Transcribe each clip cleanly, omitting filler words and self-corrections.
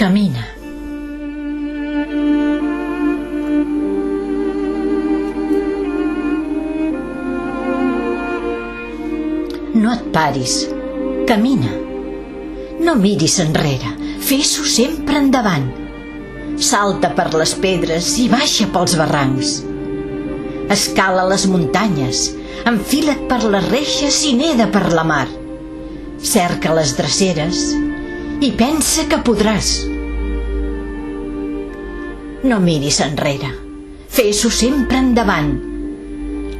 Camina. No et paris. Camina. No miris enrere. Fes-ho sempre endavant. Salta per les pedres i baixa pels barrancs. Escala les muntanyes. Enfila't per les reixes i neda per la mar. Cerca les dreceres i pensa que podràs. No miris enrere. Fes-ho sempre endavant.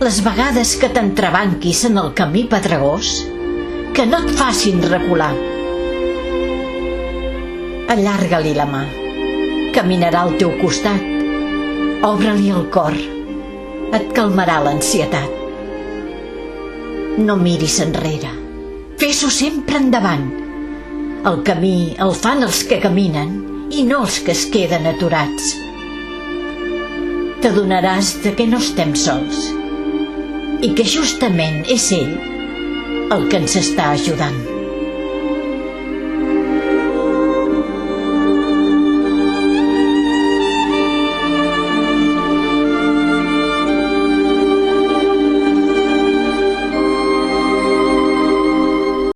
Les vegades que t'entrebanquis en el camí pedregós, que no et facin recular. Allarga-li la mà. Caminarà al teu costat. Obre-li el cor. Et calmarà l'ansietat. No miris enrere. Fes-ho sempre endavant. El camí el fan els que caminen i no els que es queden aturats. T'adonaràs de que no estem sols i que justament és ell el que ens està ajudant.